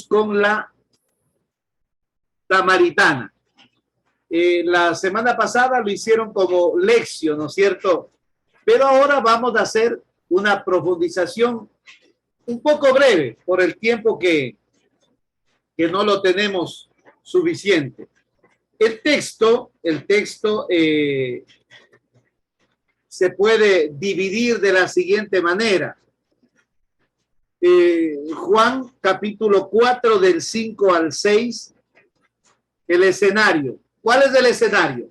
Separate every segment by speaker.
Speaker 1: con la samaritana. La semana pasada lo hicieron como lección, ¿no es cierto? Pero ahora vamos a hacer una profundización un poco breve por el tiempo que no lo tenemos suficiente. El texto se puede dividir de la siguiente manera. Juan capítulo 4 del 5 al 6, el escenario. ¿Cuál es el escenario?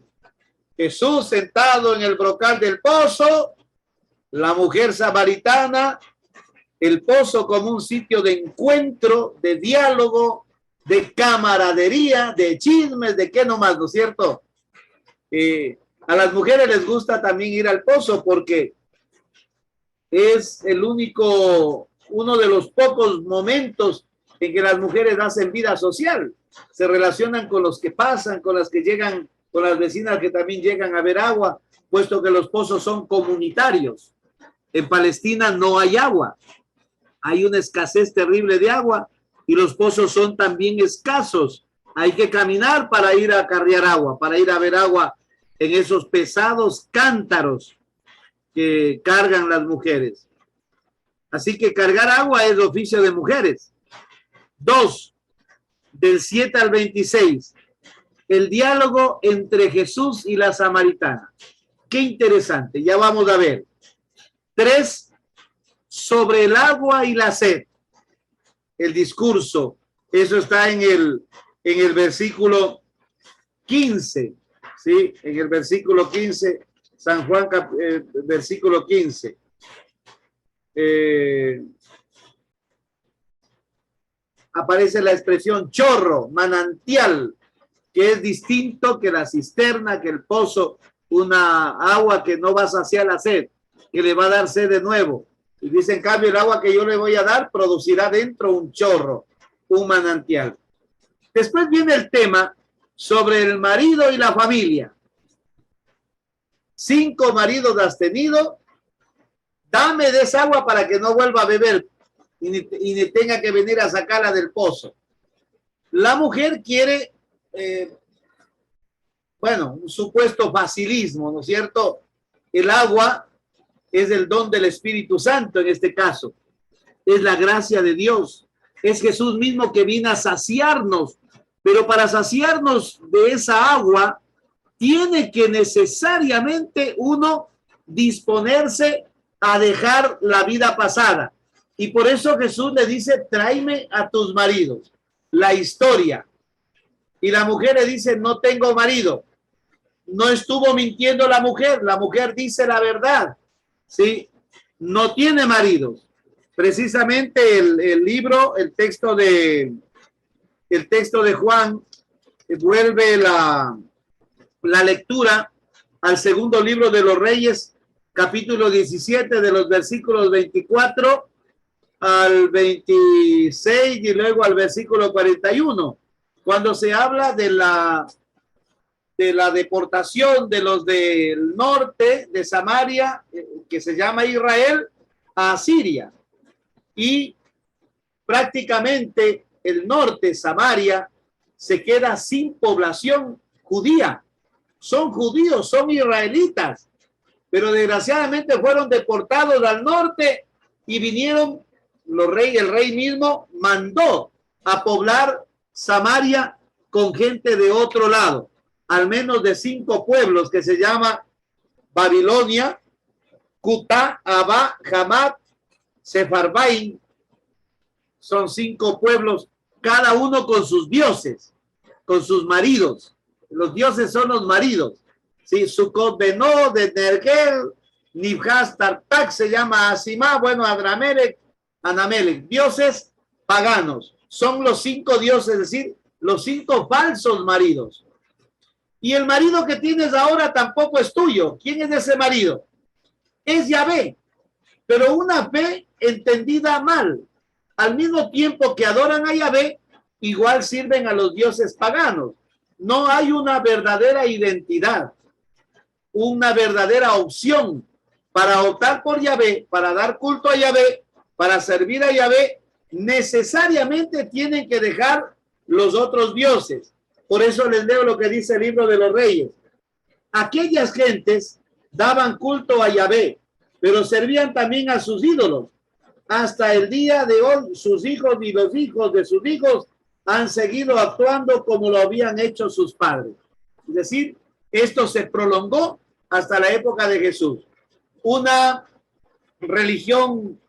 Speaker 1: Jesús sentado en el brocal del pozo, la mujer samaritana, el pozo como un sitio de encuentro, de diálogo, de camaradería, de chismes, de qué nomás, ¿no es cierto? A las mujeres les gusta también ir al pozo porque es uno de los pocos momentos en que las mujeres hacen vida social. Se relacionan con los que pasan, con las que llegan, con las vecinas que también llegan a ver agua, puesto que los pozos son comunitarios. En Palestina no hay agua. Hay una escasez terrible de agua y los pozos son también escasos. Hay que caminar para ir a carrear agua, para ir a ver agua en esos pesados cántaros que cargan las mujeres. Así que cargar agua es oficio de mujeres. 2, del 7 al 26, el diálogo entre Jesús y la samaritana. Qué interesante, ya vamos a ver. 3, sobre el agua y la sed. El discurso, eso está en el versículo 15, ¿sí? En el versículo 15, San Juan, versículo 15. Aparece la expresión chorro, manantial, que es distinto que la cisterna, que el pozo, una agua que no va a saciar la sed, que le va a dar sed de nuevo. Y dice, en cambio, el agua que yo le voy a dar producirá dentro un chorro, un manantial. Después viene el tema sobre el marido y la familia. 5 maridos has tenido, dame de esa agua para que no vuelva a beber y ni tenga que venir a sacarla del pozo. La mujer quiere, un supuesto facilismo, ¿no es cierto? El agua es el don del Espíritu Santo en este caso. Es la gracia de Dios. Es Jesús mismo que vino a saciarnos. Pero para saciarnos de esa agua, tiene que necesariamente uno disponerse a dejar la vida pasada. Y por eso Jesús le dice, tráeme a tus maridos. La historia. Y la mujer le dice, no tengo marido. No estuvo mintiendo la mujer dice la verdad. ¿Sí? No tiene maridos. Precisamente el libro, el texto de Juan, vuelve la lectura al segundo libro de los Reyes, capítulo 17, de los versículos 24 al 26 y luego al versículo 41, cuando se habla de la deportación de los del norte de Samaria, que se llama Israel, a Siria. Y prácticamente el norte, Samaria, se queda sin población judía. Son judíos, son israelitas, pero desgraciadamente fueron deportados al norte y vinieron el rey mismo mandó a poblar Samaria con gente de otro lado, al menos de 5 pueblos que se llama Babilonia, Cutá, Abá, Hamat, Sefarbaim. Son 5 pueblos, cada uno con sus dioses, con sus maridos. Los dioses son los maridos. Sí, Sucot Benó, de Nergel, Nibhaz Tartak se llama Asimá, Adramelech, Anamelech, dioses paganos. Son los 5 dioses, es decir, los 5 falsos maridos. Y el marido que tienes ahora tampoco es tuyo. ¿Quién es ese marido? Es Yahvé, pero una fe entendida mal. Al mismo tiempo que adoran a Yahvé, igual sirven a los dioses paganos. No hay una verdadera identidad, una verdadera opción para optar por Yahvé, para dar culto a Yahvé, para servir a Yahvé necesariamente tienen que dejar los otros dioses. Por eso les leo lo que dice el libro de los Reyes. Aquellas gentes daban culto a Yahvé, pero servían también a sus ídolos. Hasta el día de hoy, sus hijos y los hijos de sus hijos han seguido actuando como lo habían hecho sus padres. Es decir, esto se prolongó hasta la época de Jesús. Una religión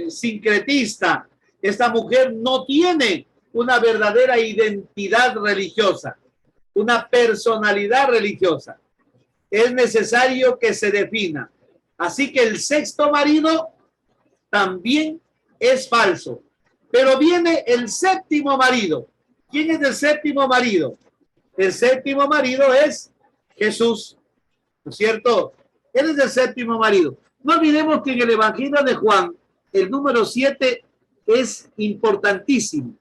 Speaker 1: sincretista. Esta mujer no tiene una verdadera identidad religiosa, una personalidad religiosa. Es necesario que se defina. Así que el sexto marido también es falso. Pero viene el séptimo marido. ¿Quién es el séptimo marido? El séptimo marido es Jesús, ¿no es cierto? Él es el séptimo marido. No olvidemos que en el Evangelio de Juan, el número 7 es importantísimo.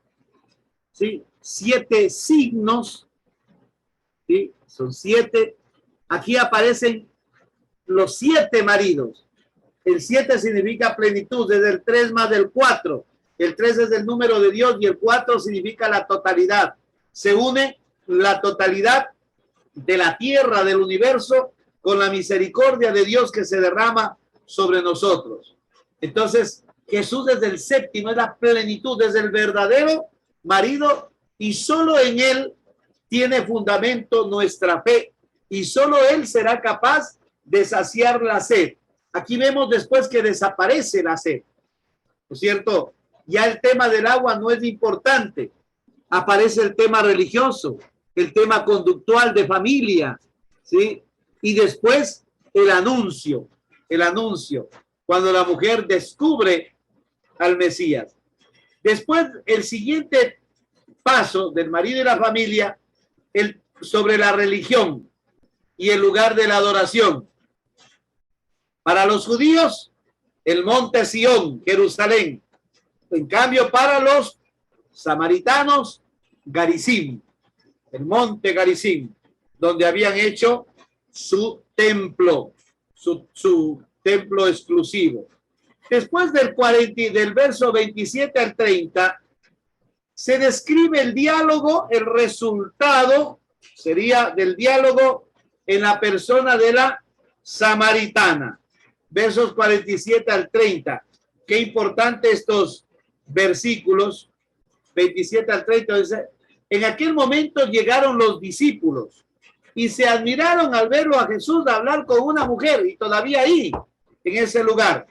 Speaker 1: ¿Sí? 7 signos, ¿sí? Son 7. Aquí aparecen los 7 maridos. El 7 significa plenitud, es el 3 más del 4. El 3 es el número de Dios y el 4 significa la totalidad. Se une la totalidad de la tierra, del universo, con la misericordia de Dios que se derrama sobre nosotros. Entonces, Jesús es el séptimo, es la plenitud, es el verdadero marido y solo en él tiene fundamento nuestra fe y solo él será capaz de saciar la sed. Aquí vemos después que desaparece la sed, ¿no es cierto? Ya el tema del agua no es importante. Aparece el tema religioso, el tema conductual de familia, ¿sí? Y después el anuncio, cuando la mujer descubre al Mesías. Después, el siguiente paso del marido y la familia, sobre la religión y el lugar de la adoración. Para los judíos, el monte Sión, Jerusalén. En cambio, para los samaritanos, Garizim, el monte Garizim, donde habían hecho su templo, su templo exclusivo. Después del verso 27 al 30, se describe el diálogo, el resultado sería del diálogo en la persona de la samaritana. Versos 47 al 30. Qué importante estos versículos, 27 al 30. Dice, en aquel momento llegaron los discípulos y se admiraron al verlo a Jesús hablar con una mujer, y todavía ahí, en ese lugar.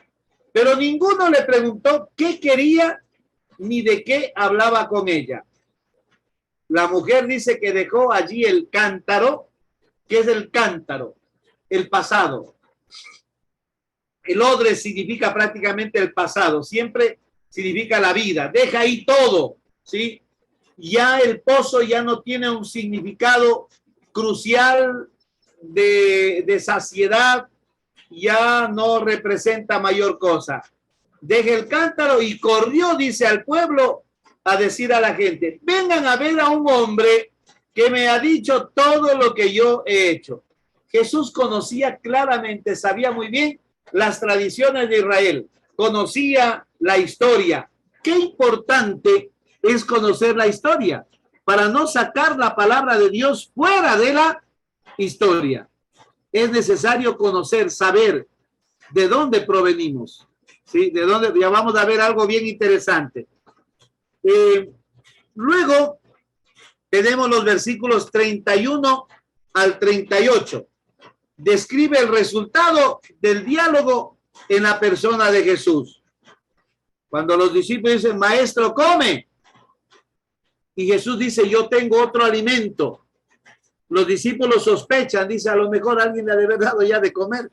Speaker 1: Pero ninguno le preguntó qué quería ni de qué hablaba con ella. La mujer dice que dejó allí el cántaro. ¿Qué es el cántaro? El pasado. El odre significa prácticamente el pasado, siempre significa la vida. Deja ahí todo, ¿sí? Ya el pozo ya no tiene un significado crucial de saciedad, ya no representa mayor cosa. Deja el cántaro y corrió, dice, al pueblo a decir a la gente, vengan a ver a un hombre que me ha dicho todo lo que yo he hecho. Jesús conocía claramente, sabía muy bien las tradiciones de Israel, conocía la historia. Qué importante es conocer la historia para no sacar la palabra de Dios fuera de la historia. Es necesario conocer, saber de dónde provenimos, ¿sí? De dónde, ya vamos a ver algo bien interesante. Luego tenemos los versículos 31 al 38. Describe el resultado del diálogo en la persona de Jesús. Cuando los discípulos dicen, maestro, come. Y Jesús dice, yo tengo otro alimento. Los discípulos sospechan, dice, a lo mejor alguien le ha de haber dado ya de comer.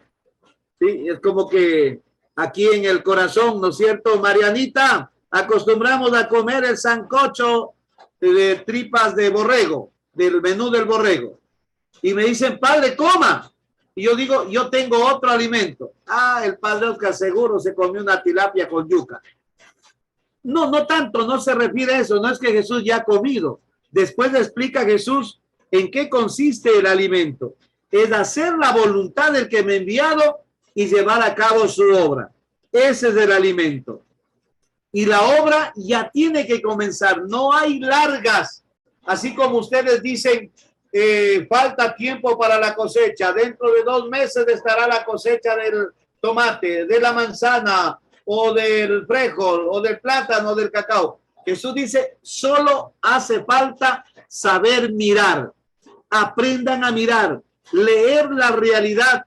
Speaker 1: ¿Sí? Es como que aquí en el corazón, ¿no es cierto? Marianita, acostumbramos a comer el sancocho de tripas de borrego, del menú del borrego. Y me dicen, padre, coma. Y yo digo, yo tengo otro alimento. Ah, el padre Oscar seguro se comió una tilapia con yuca. No, no tanto, no se refiere a eso. No es que Jesús ya ha comido. Después le explica Jesús en qué consiste el alimento. Es hacer la voluntad del que me ha enviado y llevar a cabo su obra. Ese es el alimento. y la obra ya tiene que comenzar. No hay largas, así como ustedes dicen, falta tiempo para la cosecha. Dentro de 2 meses estará la cosecha del tomate, de la manzana, o del frijol, o del plátano, o del cacao. Jesús dice, solo hace falta saber mirar. Aprendan a mirar, leer la realidad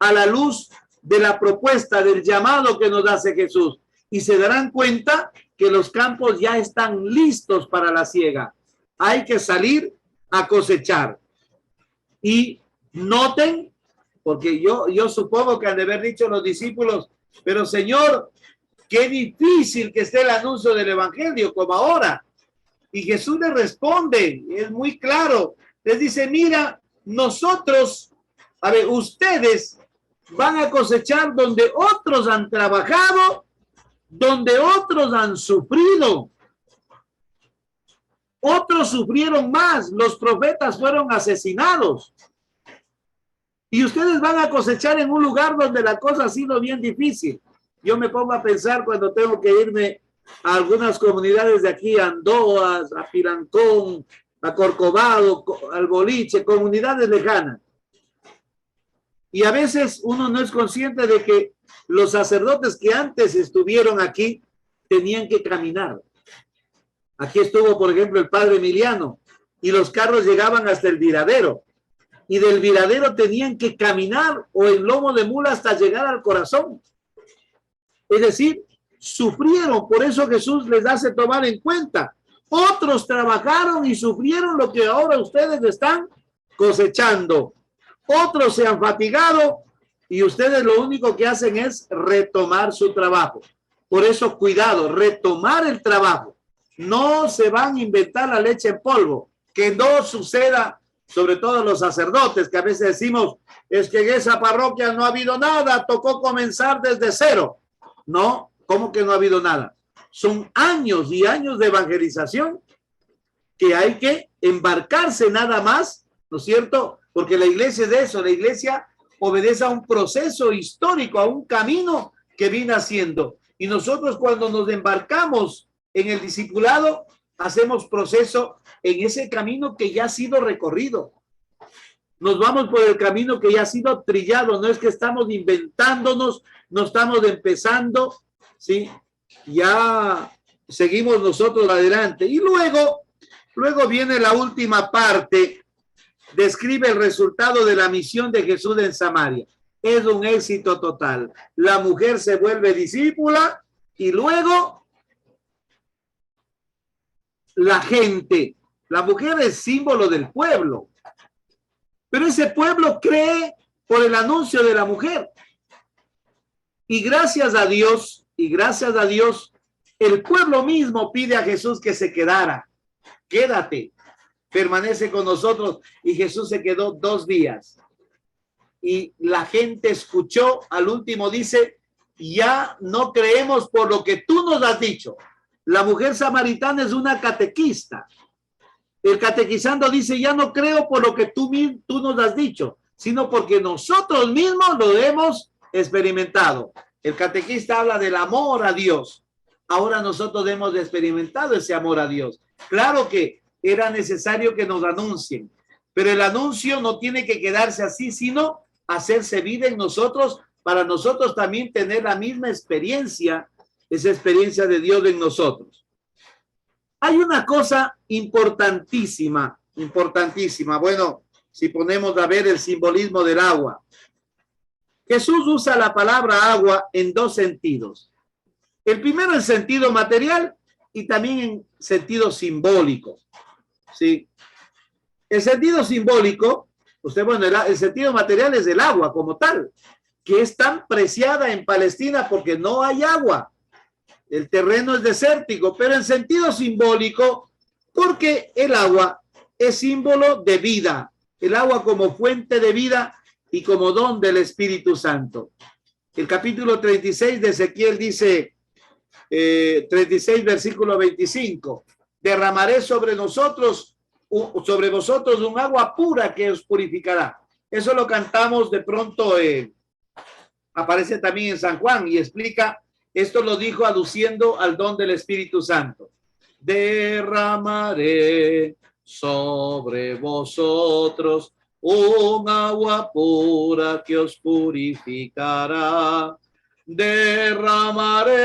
Speaker 1: a la luz de la propuesta, del llamado que nos hace Jesús. Y se darán cuenta que los campos ya están listos para la siega. Hay que salir a cosechar. Y noten, porque yo supongo que han de haber dicho los discípulos, pero Señor, qué difícil que esté el anuncio del evangelio como ahora. Y Jesús les responde, es muy claro, les dice, mira, nosotros, a ver, ustedes van a cosechar donde otros han trabajado, donde otros han sufrido. Otros sufrieron más, los profetas fueron asesinados. Y ustedes van a cosechar en un lugar donde la cosa ha sido bien difícil. Yo me pongo a pensar cuando tengo que irme a algunas comunidades de aquí, a Andoas, a Pirancón, a Corcovado, al Boliche, comunidades lejanas. Y a veces uno no es consciente de que los sacerdotes que antes estuvieron aquí tenían que caminar. Aquí estuvo, por ejemplo, el padre Emiliano, y los carros llegaban hasta el viradero. Y del viradero tenían que caminar o en lomo de mula hasta llegar al corazón. Es decir, sufrieron, por eso Jesús les hace tomar en cuenta. Otros trabajaron y sufrieron lo que ahora ustedes están cosechando. Otros se han fatigado y ustedes lo único que hacen es retomar su trabajo. Por eso, cuidado, retomar el trabajo. No se van a inventar la leche en polvo. Que no suceda, sobre todo los sacerdotes, que a veces decimos, es que en esa parroquia no ha habido nada, tocó comenzar desde cero. No, ¿cómo que no ha habido nada? Son años y años de evangelización que hay que embarcarse nada más, ¿no es cierto? Porque la iglesia es de eso, la iglesia obedece a un proceso histórico, a un camino que viene haciendo. Y nosotros cuando nos embarcamos en el discipulado, hacemos proceso en ese camino que ya ha sido recorrido. Nos vamos por el camino que ya ha sido trillado, no es que estamos inventándonos, no estamos empezando, ¿sí? Ya seguimos nosotros adelante. Y luego viene la última parte, describe el resultado de la misión de Jesús en Samaria. Es un éxito total. La mujer se vuelve discípula y luego la gente. La mujer es símbolo del pueblo. Pero ese pueblo cree por el anuncio de la mujer. Y gracias a Dios, el pueblo mismo pide a Jesús que se quedara. Quédate, permanece con nosotros. Y Jesús se quedó 2 días. Y la gente escuchó, al último dice, ya no creemos por lo que tú nos has dicho. La mujer samaritana es una catequista. El catequizando dice, ya no creo por lo que tú nos has dicho, sino porque nosotros mismos lo hemos experimentado. El catequista habla del amor a Dios. Ahora nosotros hemos experimentado ese amor a Dios. Claro que era necesario que nos anuncien, pero el anuncio no tiene que quedarse así, sino hacerse vida en nosotros, para nosotros también tener la misma experiencia, esa experiencia de Dios en nosotros. Hay una cosa importantísima. Bueno, si ponemos a ver el simbolismo del agua. Jesús usa la palabra agua en 2 sentidos. El primero en sentido material y también en sentido simbólico. ¿Sí? El sentido simbólico, el sentido material es el agua como tal, que es tan preciada en Palestina porque no hay agua. El terreno es desértico, pero en sentido simbólico, porque el agua es símbolo de vida, el agua como fuente de vida y como don del Espíritu Santo. El capítulo 36 de Ezequiel dice, 36 versículo 25, derramaré sobre vosotros un agua pura que os purificará. Eso lo cantamos de pronto, aparece también en San Juan y explica Esto lo dijo aduciendo al don del Espíritu Santo. Derramaré sobre vosotros un agua pura que os purificará. Derramaré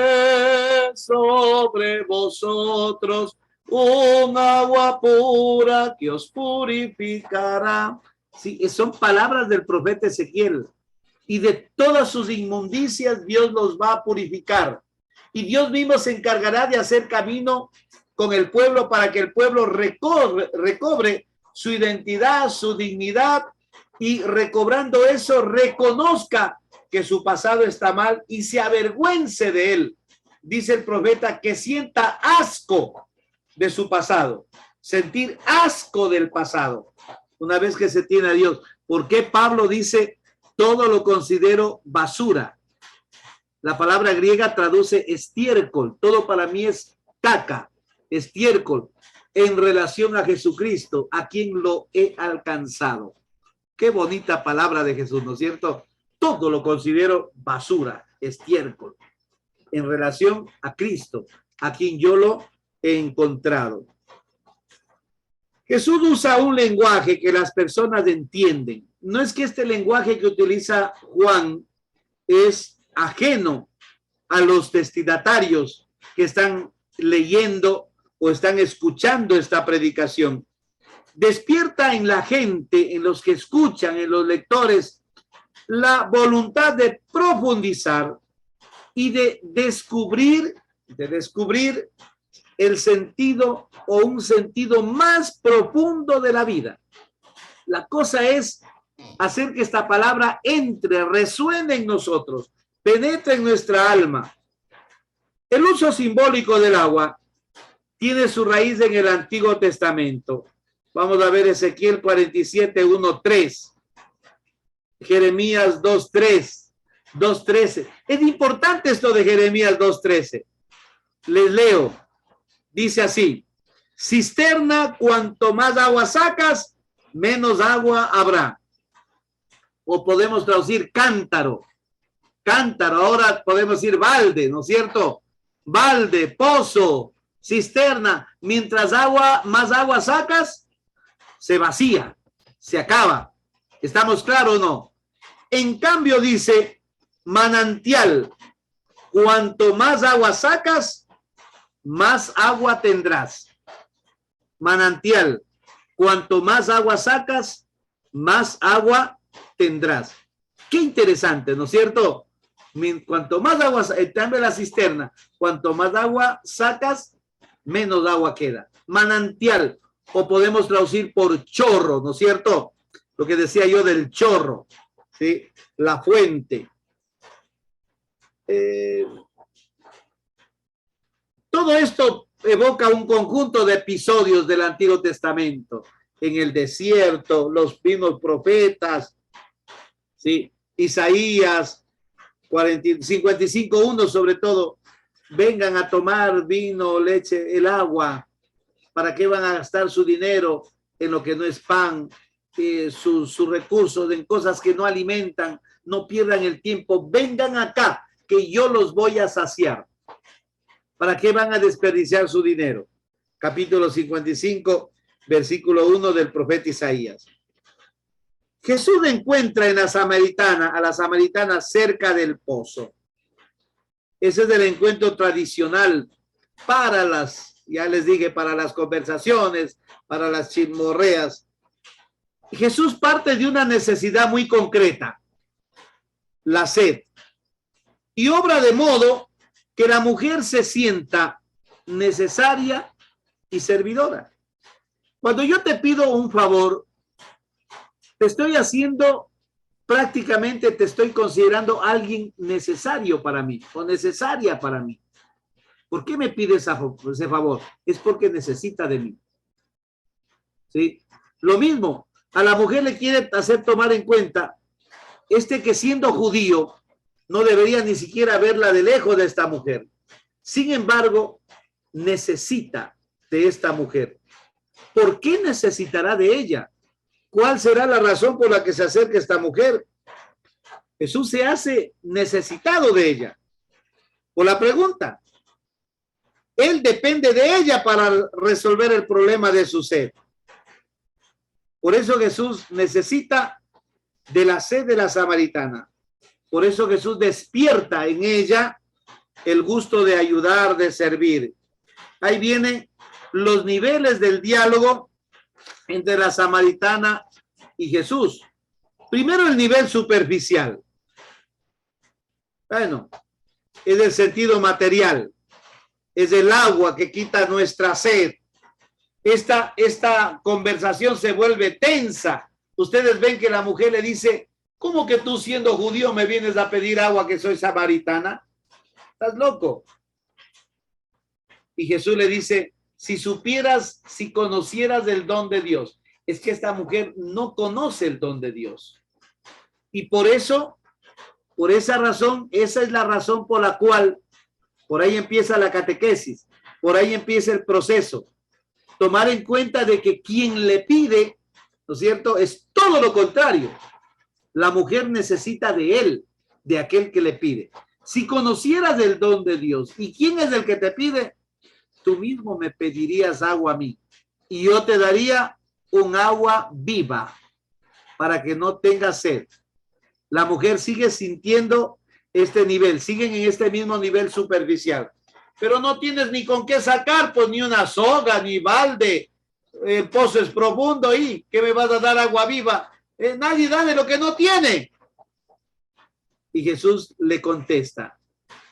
Speaker 1: sobre vosotros un agua pura que os purificará. Sí, son palabras del profeta Ezequiel. Y de todas sus inmundicias Dios los va a purificar. Y Dios mismo se encargará de hacer camino con el pueblo para que el pueblo recobre su identidad, su dignidad, y recobrando eso reconozca que su pasado está mal y se avergüence de él. Dice el profeta que sienta asco de su pasado, sentir asco del pasado, una vez que se tiene a Dios. ¿Por qué Pablo dice todo lo considero basura? La palabra griega traduce estiércol. Todo para mí es caca, estiércol, en relación a Jesucristo, a quien lo he alcanzado. Qué bonita palabra de Jesús, ¿no es cierto? Todo lo considero basura, estiércol, en relación a Cristo, a quien yo lo he encontrado. Jesús usa un lenguaje que las personas entienden. No es que este lenguaje que utiliza Juan es ajeno a los destinatarios que están leyendo o están escuchando esta predicación. Despierta en la gente, en los que escuchan, en los lectores, la voluntad de profundizar y de descubrir el sentido o un sentido más profundo de la vida. La cosa es hacer que esta palabra entre, resuene en nosotros, penetre en nuestra alma. El uso simbólico del agua tiene su raíz en el Antiguo Testamento. Vamos a ver Ezequiel 47, 1, 3. Jeremías 2, 3, 2, 13. Es importante esto de Jeremías 2, 13. Les leo. Dice así: cisterna, cuanto más agua sacas, menos agua habrá. O podemos traducir cántaro. Cántaro, ahora podemos decir balde, ¿no es cierto? Balde, pozo, cisterna. Mientras más agua sacas, se vacía, se acaba. ¿Estamos claros o no? En cambio dice manantial. Cuanto más agua sacas, más agua tendrás. Manantial. Cuanto más agua sacas, más agua tendrás. Qué interesante, ¿no es cierto? Cuanto más agua, también la cisterna, cuanto más agua sacas, menos agua queda. Manantial, o podemos traducir por chorro, ¿no es cierto? Lo que decía yo del chorro, ¿sí? La fuente. Todo esto evoca un conjunto de episodios del Antiguo Testamento. En el desierto, los mismos profetas, ¿sí? Isaías 55:1 sobre todo. Vengan a tomar vino, leche, el agua. ¿Para qué van a gastar su dinero en lo que no es pan? Sus recursos en cosas que no alimentan. No pierdan el tiempo. Vengan acá, que yo los voy a saciar. ¿Para qué van a desperdiciar su dinero? Capítulo 55, versículo 1 del profeta Isaías. Jesús encuentra a la samaritana cerca del pozo. Ese es el encuentro tradicional para ya les dije, para las conversaciones, para las chismorreas. Jesús parte de una necesidad muy concreta, la sed, y obra de modo que la mujer se sienta necesaria y servidora. Cuando yo te pido un favor, te estoy haciendo, prácticamente te estoy considerando alguien necesario para mí o necesaria para mí. ¿Por qué me pides ese favor? Es porque necesita de mí. ¿Sí? Lo mismo, a la mujer le quiere hacer tomar en cuenta que siendo judío no debería ni siquiera verla de lejos de esta mujer. Sin embargo, necesita de esta mujer. ¿Por qué necesitará de ella? ¿Cuál será la razón por la que se acerca esta mujer? Jesús se hace necesitado de ella. por la pregunta. Él depende de ella para resolver el problema de su sed. Por eso Jesús necesita de la sed de la samaritana. Por eso Jesús despierta en ella el gusto de ayudar, de servir. Ahí vienen los niveles del diálogo entre la samaritana y Jesús. Primero, el nivel superficial. Bueno, es el sentido material. Es el agua que quita nuestra sed. Esta conversación se vuelve tensa. Ustedes ven que la mujer le dice, ¿cómo que tú siendo judío me vienes a pedir agua que soy samaritana? ¿Estás loco? Y Jesús le dice, si supieras, si conocieras el don de Dios. Es que esta mujer no conoce el don de Dios. Y por eso, por esa razón, esa es la razón por la cual, por ahí empieza la catequesis, por ahí empieza el proceso. Tomar en cuenta de que quien le pide, ¿no es cierto?, es todo lo contrario. La mujer necesita de él, de aquel que le pide. Si conocieras el don de Dios, ¿y quién es el que te pide? Tú mismo me pedirías agua a mí y yo te daría un agua viva para que no tengas sed. La mujer sigue sintiendo este nivel, siguen en este mismo nivel superficial, pero no tienes ni con qué sacar, pues ni una soga, ni balde, el pozo es profundo y ¿qué me vas a dar agua viva? Nadie da de lo que no tiene. Y Jesús le contesta,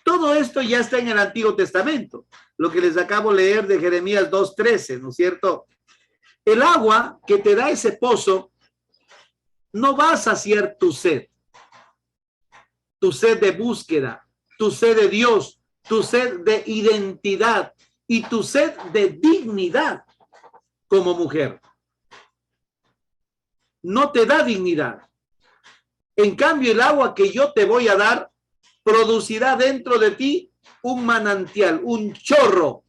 Speaker 1: todo esto ya está en el Antiguo Testamento, lo que les acabo de leer de Jeremías 2:13, ¿no es cierto? El agua que te da ese pozo no va a saciar tu sed de búsqueda, tu sed de Dios, tu sed de identidad y tu sed de dignidad como mujer. No te da dignidad. En cambio, el agua que yo te voy a dar producirá dentro de ti un manantial, un chorro,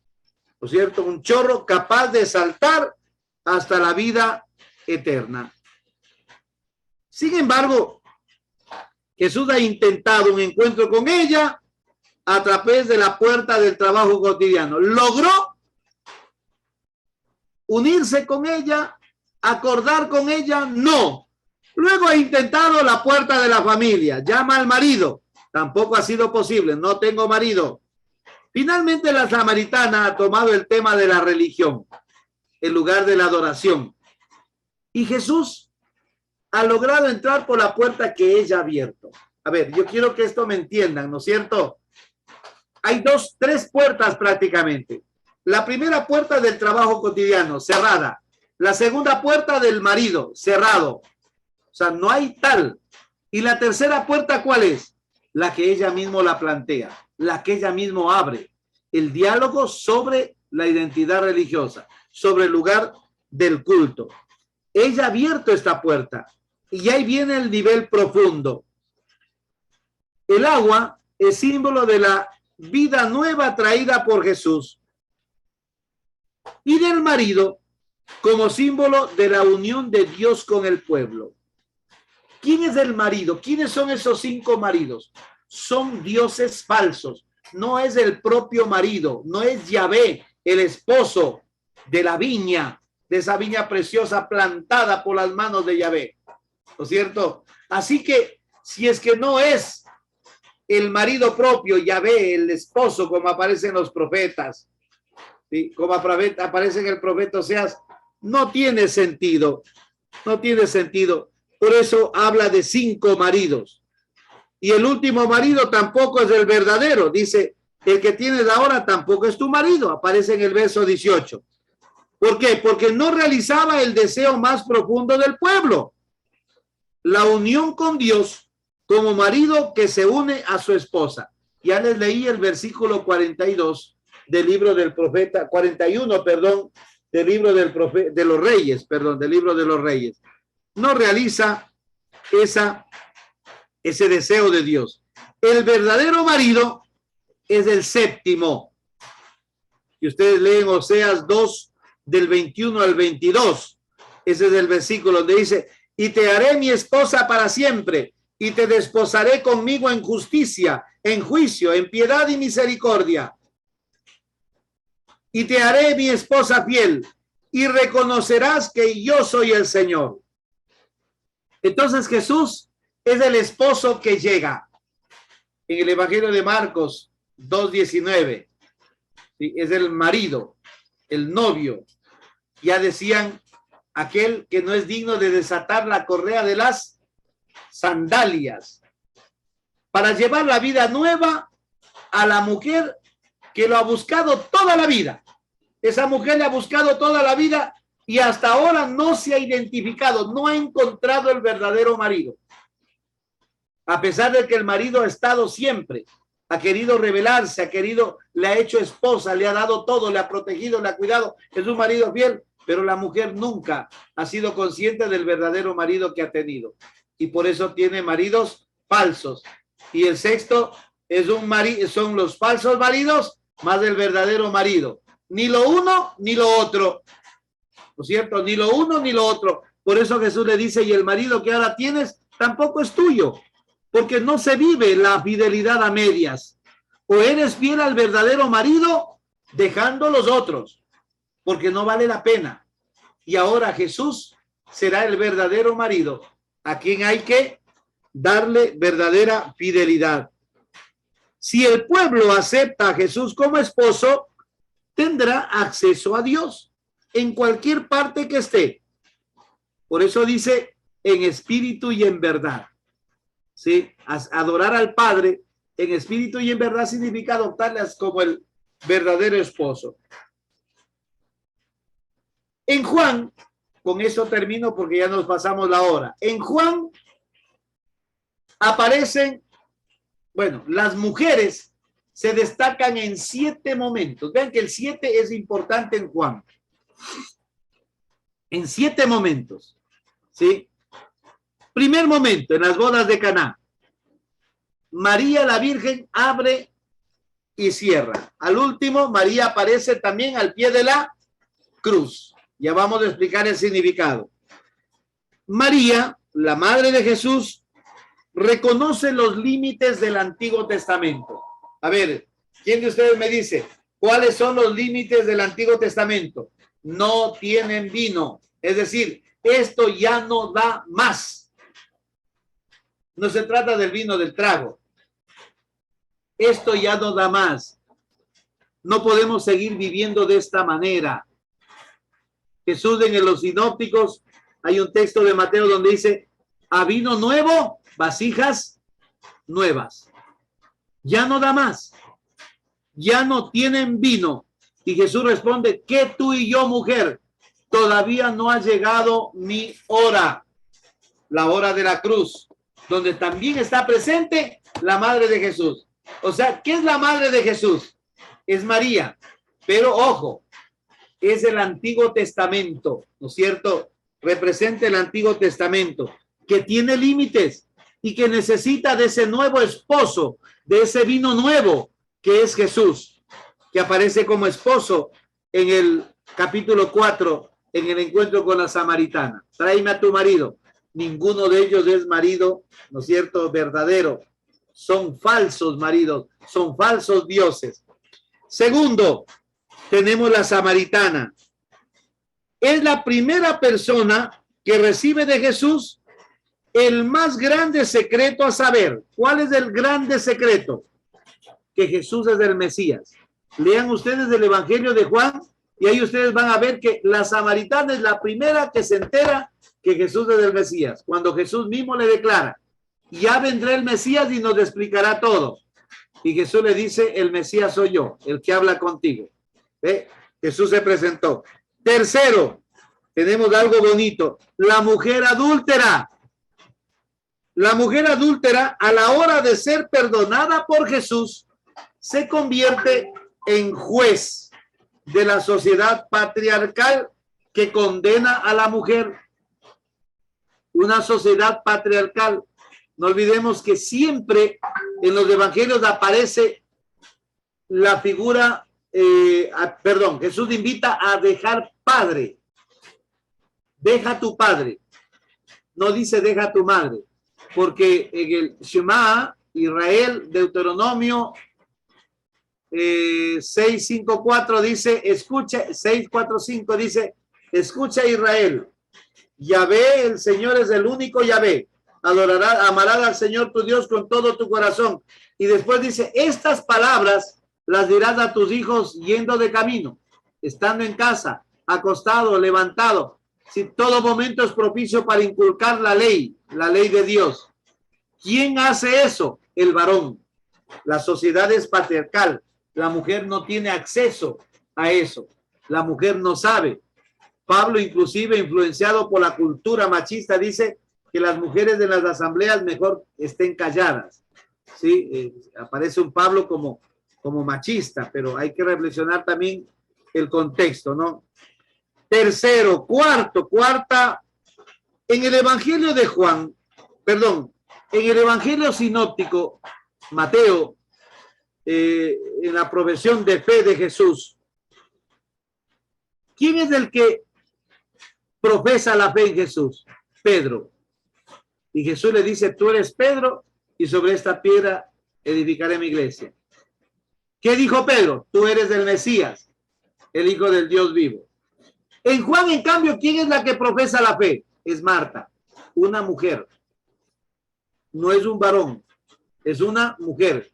Speaker 1: ¿no es cierto? Un chorro capaz de saltar hasta la vida eterna. Sin embargo, Jesús ha intentado un encuentro con ella a través de la puerta del trabajo cotidiano. Logró unirse con ella, acordar con ella, no. Luego ha intentado la puerta de la familia, llama al marido, tampoco ha sido posible, no tengo marido. Finalmente la samaritana ha tomado el tema de la religión, en lugar de la adoración. Y Jesús ha logrado entrar por la puerta que ella ha abierto. A ver, yo quiero que esto me entiendan, ¿no es cierto? Hay tres puertas prácticamente. La primera puerta del trabajo cotidiano, cerrada. La segunda puerta del marido, cerrado. O sea, no hay tal. Y la tercera puerta, ¿cuál es? La que ella mismo la plantea, la que ella mismo abre. El diálogo sobre la identidad religiosa, sobre el lugar del culto. Ella ha abierto esta puerta y ahí viene el nivel profundo. El agua es símbolo de la vida nueva traída por Jesús y del marido como símbolo de la unión de Dios con el pueblo. ¿Quién es el marido? ¿Quiénes son esos 5 maridos? Son dioses falsos. No es el propio marido, no es Yahvé, el esposo de la viña, de esa viña preciosa plantada por las manos de Yahvé. ¿No es cierto? Así que si es que no es el marido propio, Yahvé, el esposo, como aparecen los profetas, ¿sí? Como aparece en el profeta Oseas, no tiene sentido. No tiene sentido. Por eso habla de 5 maridos. Y el último marido tampoco es el verdadero. Dice, el que tienes ahora tampoco es tu marido. Aparece en el verso 18. ¿Por qué? Porque no realizaba el deseo más profundo del pueblo. La unión con Dios como marido que se une a su esposa. Ya les leí el versículo 42 del libro del profeta, 41, perdón, del libro del profeta, de los reyes, perdón, del libro de los reyes. No realiza ese deseo de Dios. El verdadero marido es el séptimo. Y ustedes leen Oseas 2 del 21 al 22. Ese es el versículo donde dice, y te haré mi esposa para siempre, y te desposaré conmigo en justicia, en juicio, en piedad y misericordia. Y te haré mi esposa fiel, y reconocerás que yo soy el Señor. Entonces Jesús es el esposo que llega. En el Evangelio de Marcos 2:19, ¿sí? Es el marido, el novio. Ya decían, aquel que no es digno de desatar la correa de las sandalias, para llevar la vida nueva a la mujer que lo ha buscado toda la vida. Esa mujer le ha buscado toda la vida y hasta ahora no se ha identificado, no ha encontrado el verdadero marido. A pesar de que el marido ha estado siempre, ha querido rebelarse, le ha hecho esposa, le ha dado todo, le ha protegido, le ha cuidado, es un marido fiel, pero la mujer nunca ha sido consciente del verdadero marido que ha tenido. Y por eso tiene maridos falsos. Y el sexto es son los falsos maridos más el verdadero marido. Ni lo uno ni lo otro. ¿No es cierto? Ni lo uno ni lo otro. Por eso Jesús le dice, y el marido que ahora tienes tampoco es tuyo, porque no se vive la fidelidad a medias. O eres fiel al verdadero marido dejando los otros, porque no vale la pena. Y ahora Jesús será el verdadero marido, a quien hay que darle verdadera fidelidad. Si el pueblo acepta a Jesús como esposo, tendrá acceso a Dios en cualquier parte que esté. Por eso dice, en espíritu y en verdad. ¿Sí? Adorar al Padre en espíritu y en verdad significa adoptarlas como el verdadero esposo. En Juan, con eso termino porque ya nos pasamos la hora. En Juan aparecen, bueno, las mujeres se destacan en 7 momentos. Vean que el 7 es importante en Juan. En 7 momentos. ¿Sí? Primer momento, en las bodas de Caná. María la Virgen abre y cierra. Al último, María aparece también al pie de la cruz. Ya vamos a explicar el significado. María, la madre de Jesús, reconoce los límites del Antiguo Testamento. A ver, ¿quién de ustedes me dice cuáles son los límites del Antiguo Testamento? No tienen vino. Es decir, esto ya no da más. No se trata del vino, del trago. Esto ya no da más. No podemos seguir viviendo de esta manera. Jesús en los sinópticos, hay un texto de Mateo donde dice, a vino nuevo, vasijas nuevas. Ya no da más. Ya no tienen vino. Y Jesús responde, ¿qué tú y yo, mujer? Todavía no ha llegado mi hora. La hora de la cruz, donde también está presente la madre de Jesús. O sea, ¿qué es la madre de Jesús? Es María. Pero ojo, es el Antiguo Testamento, ¿no es cierto? Representa el Antiguo Testamento, que tiene límites y que necesita de ese nuevo esposo, de ese vino nuevo, que es Jesús, que aparece como esposo en el capítulo 4, en el encuentro con la samaritana. Tráeme a tu marido. Ninguno de ellos es marido, ¿no es cierto?, verdadero. Son falsos maridos, son falsos dioses. Segundo, tenemos la samaritana. Es la primera persona que recibe de Jesús el más grande secreto a saber. ¿Cuál es el grande secreto? Que Jesús es el Mesías. Lean ustedes el Evangelio de Juan y ahí ustedes van a ver que la samaritana es la primera que se entera que Jesús es el Mesías. Cuando Jesús mismo le declara, ya vendrá el Mesías y nos explicará todo. Y Jesús le dice, el Mesías soy yo, el que habla contigo. ¿Ve? Jesús se presentó. Tercero, tenemos algo bonito. La mujer adúltera. La mujer adúltera, a la hora de ser perdonada por Jesús, se convierte en juez de la sociedad patriarcal que condena a la mujer. Una sociedad patriarcal. No olvidemos que siempre en los evangelios aparece la figura, Jesús invita a dejar padre. Deja tu padre. No dice deja tu madre. Porque en el Shema Israel, Deuteronomio 6:5-4 dice, escucha, 6:4-5 dice, escucha Israel, Yahvé, el Señor es el único Yahvé. Amarás al Señor tu Dios con todo tu corazón. Y después dice, estas palabras las dirás a tus hijos yendo de camino, estando en casa, acostado, levantado. Si todo momento es propicio para inculcar la ley de Dios. ¿Quién hace eso? El varón. La sociedad es patriarcal. La mujer no tiene acceso a eso. La mujer no sabe. Pablo, inclusive influenciado por la cultura machista, dice que las mujeres de las asambleas mejor estén calladas. ¿Sí? Aparece un Pablo como machista, pero hay que reflexionar también el contexto, ¿no? Tercero, cuarta, en el Evangelio de Juan, perdón, en el Evangelio sinóptico, Mateo, en la profesión de fe de Jesús, ¿quién es el que profesa la fe en Jesús? Pedro. Y Jesús le dice, tú eres Pedro y sobre esta piedra edificaré mi iglesia. ¿Qué dijo Pedro? Tú eres el Mesías, el Hijo del Dios vivo. En Juan, en cambio, ¿quién es la que profesa la fe? Es Marta, una mujer. No es un varón, es una mujer.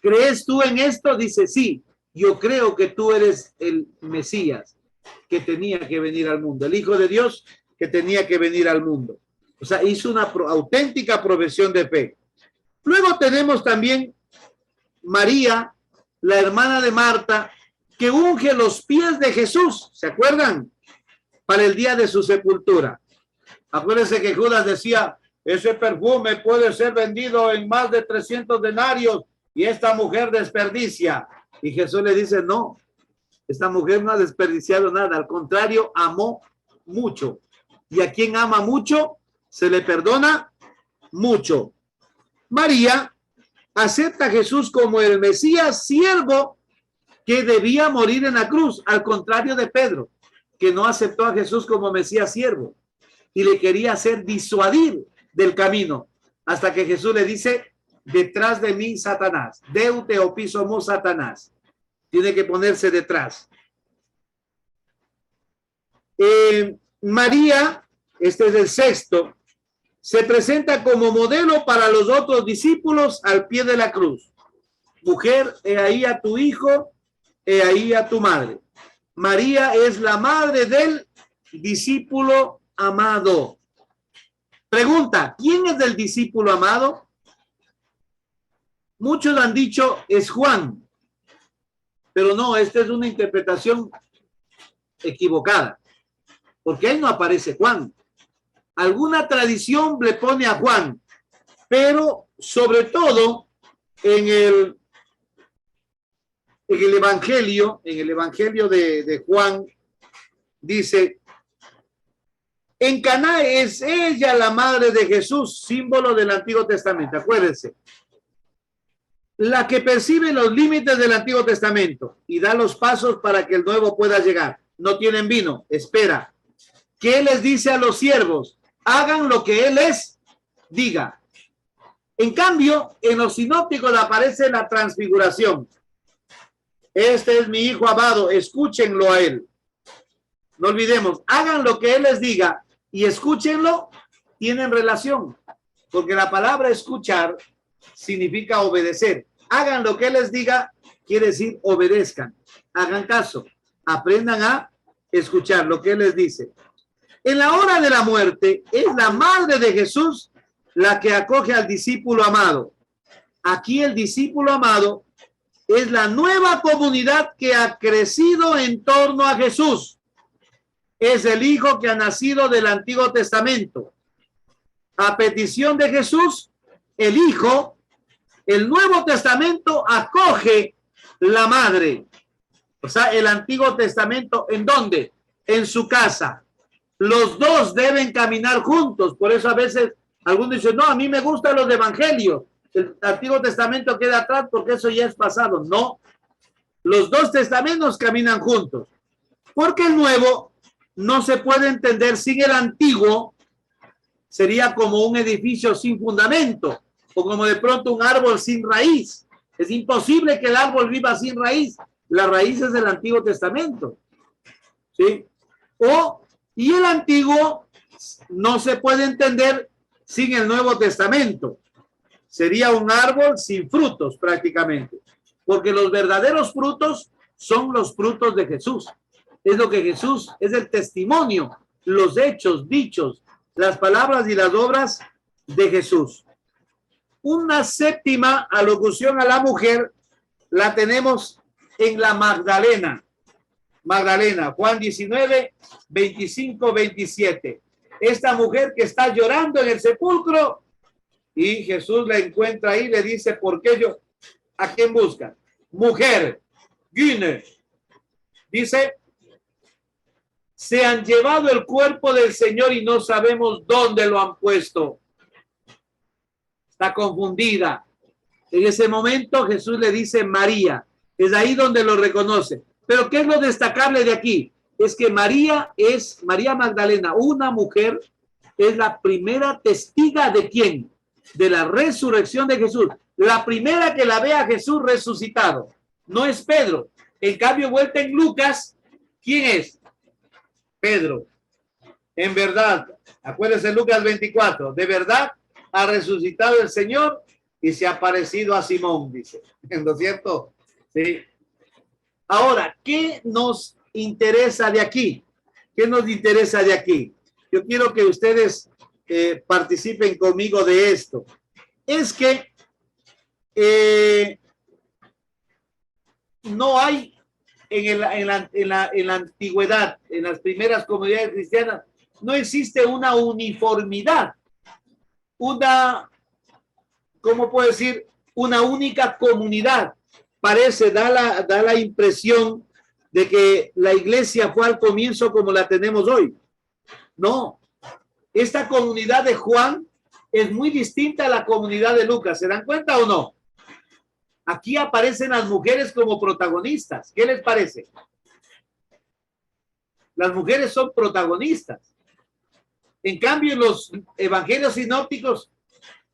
Speaker 1: ¿Crees tú en esto? Dice, sí, yo creo que tú eres el Mesías que tenía que venir al mundo, el Hijo de Dios que tenía que venir al mundo. O sea, hizo una auténtica profesión de fe. Luego tenemos también María, la hermana de Marta, que unge los pies de Jesús, ¿se acuerdan? Para el día de su sepultura. Acuérdense que Judas decía, ese perfume puede ser vendido en más de 300 denarios y esta mujer desperdicia. Y Jesús le dice, no, esta mujer no ha desperdiciado nada, al contrario, amó mucho. Y a quien ama mucho, se le perdona mucho. María acepta a Jesús como el Mesías siervo que debía morir en la cruz, al contrario de Pedro, que no aceptó a Jesús como Mesías siervo y le quería hacer disuadir del camino, hasta que Jesús le dice, detrás de mí, Satanás, deute opisomo Satanás. Tiene que ponerse detrás. María, este es el sexto, se presenta como modelo para los otros discípulos al pie de la cruz. Mujer, he ahí a tu hijo, he ahí a tu madre. María es la madre del discípulo amado. Pregunta, ¿quién es el discípulo amado? Muchos han dicho es Juan, pero no, esta es una interpretación equivocada, porque ahí no aparece Juan. Alguna tradición le pone a Juan, pero sobre todo en el Evangelio de Juan, dice, en Caná es ella la madre de Jesús, símbolo del Antiguo Testamento. Acuérdense, la que percibe los límites del Antiguo Testamento y da los pasos para que el nuevo pueda llegar. No tienen vino, espera. ¿Qué les dice a los siervos? Hagan lo que él les diga. En cambio, en los sinópticos aparece la transfiguración. Este es mi hijo amado, escúchenlo a él. No olvidemos, hagan lo que él les diga y escúchenlo, tienen relación, porque la palabra escuchar significa obedecer. Hagan lo que él les diga, quiere decir obedezcan, hagan caso, aprendan a escuchar lo que él les dice. En la hora de la muerte es la madre de Jesús la que acoge al discípulo amado. Aquí el discípulo amado es la nueva comunidad que ha crecido en torno a Jesús. Es el hijo que ha nacido del Antiguo Testamento. A petición de Jesús, el hijo, el Nuevo Testamento acoge la madre. O sea, el Antiguo Testamento, ¿en dónde? En su casa. Los dos deben caminar juntos. Por eso a veces algunos dicen, no, a mí me gustan los evangelios. El Antiguo Testamento queda atrás porque eso ya es pasado. No, los dos testamentos caminan juntos. Porque el nuevo no se puede entender sin el antiguo. Sería como un edificio sin fundamento. o como de pronto un árbol sin raíz. Es imposible que el árbol viva sin raíz. La raíz es del Antiguo Testamento. ¿Sí? Y el Antiguo no se puede entender sin el Nuevo Testamento. Sería un árbol sin frutos prácticamente, porque los verdaderos frutos son los frutos de Jesús. Es lo que Jesús, es el testimonio, los hechos, dichos, las palabras y las obras de Jesús. Una séptima alocución a la mujer la tenemos en la Magdalena. Magdalena, Juan 19, 25, 27. Esta mujer que está llorando en el sepulcro y Jesús la encuentra ahí, le dice, ¿por qué yo? ¿A quién busca? Mujer, Güne. Dice, se han llevado el cuerpo del Señor y no sabemos dónde lo han puesto. Está confundida. En ese momento Jesús le dice María. Es ahí donde lo reconoce. Pero ¿qué es lo destacable de aquí? Es que María Magdalena, una mujer, es la primera testiga de ¿quién? De la resurrección de Jesús. La primera que la ve a Jesús resucitado. No es Pedro. En cambio, vuelta en Lucas, ¿quién es? Pedro. En verdad, acuérdense Lucas 24, de verdad ha resucitado el Señor y se ha aparecido a Simón, dice. ¿No es cierto? Sí. Ahora, ¿qué nos interesa de aquí? ¿Qué nos interesa de aquí? Yo quiero que ustedes participen conmigo de esto. Es que no hay en la antigüedad, en las primeras comunidades cristianas, no existe una uniformidad, ¿cómo puedo decir? Una única comunidad. Parece, da la impresión de que la iglesia fue al comienzo como la tenemos hoy. No, esta comunidad de Juan es muy distinta a la comunidad de Lucas. ¿Se dan cuenta o no? Aquí aparecen las mujeres como protagonistas. ¿Qué les parece? Las mujeres son protagonistas. En cambio, en los evangelios sinópticos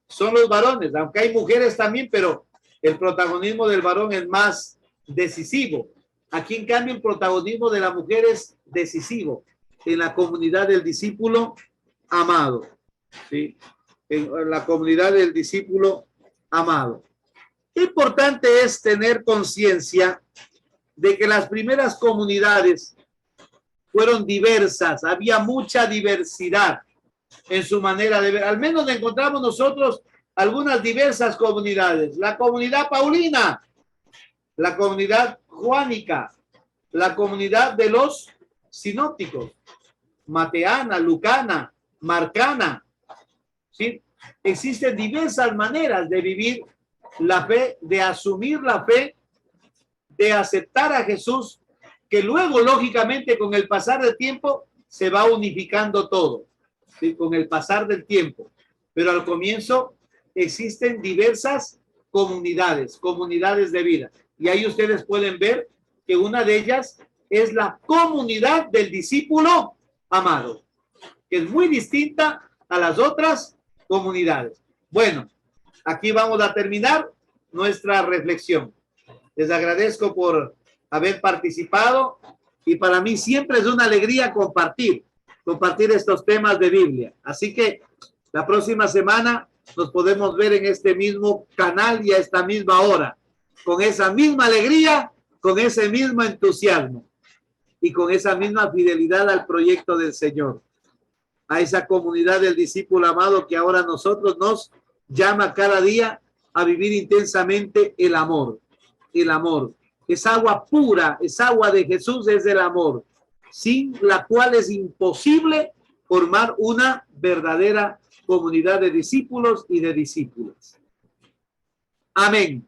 Speaker 1: son los varones, aunque hay mujeres también, pero el protagonismo del varón es más decisivo. Aquí, en cambio, el protagonismo de la mujer es decisivo en la comunidad del discípulo amado. ¿Sí? En la comunidad del discípulo amado. Importante es tener conciencia de que las primeras comunidades fueron diversas, había mucha diversidad en su manera de ver. Al menos encontramos nosotros algunas diversas comunidades. La comunidad paulina, la comunidad juánica, la comunidad de los sinópticos, mateana, lucana, marcana. ¿Sí? Existen diversas maneras de vivir la fe, de asumir la fe, de aceptar a Jesús, que luego, lógicamente, con el pasar del tiempo, se va unificando todo, ¿sí? Con el pasar del tiempo. Pero al comienzo existen diversas comunidades de vida. Y ahí ustedes pueden ver que una de ellas es la comunidad del discípulo amado, que es muy distinta a las otras comunidades. Bueno, aquí vamos a terminar nuestra reflexión. Les agradezco por haber participado y para mí siempre es una alegría compartir estos temas de Biblia. Así que la próxima semana nos podemos ver en este mismo canal y a esta misma hora, con esa misma alegría, con ese mismo entusiasmo y con esa misma fidelidad al proyecto del Señor, a esa comunidad del discípulo amado que ahora nosotros nos llama cada día a vivir intensamente el amor. El amor es agua pura, es agua de Jesús, es el amor, sin la cual es imposible formar una verdadera comunidad de discípulos y de discípulas. Amén.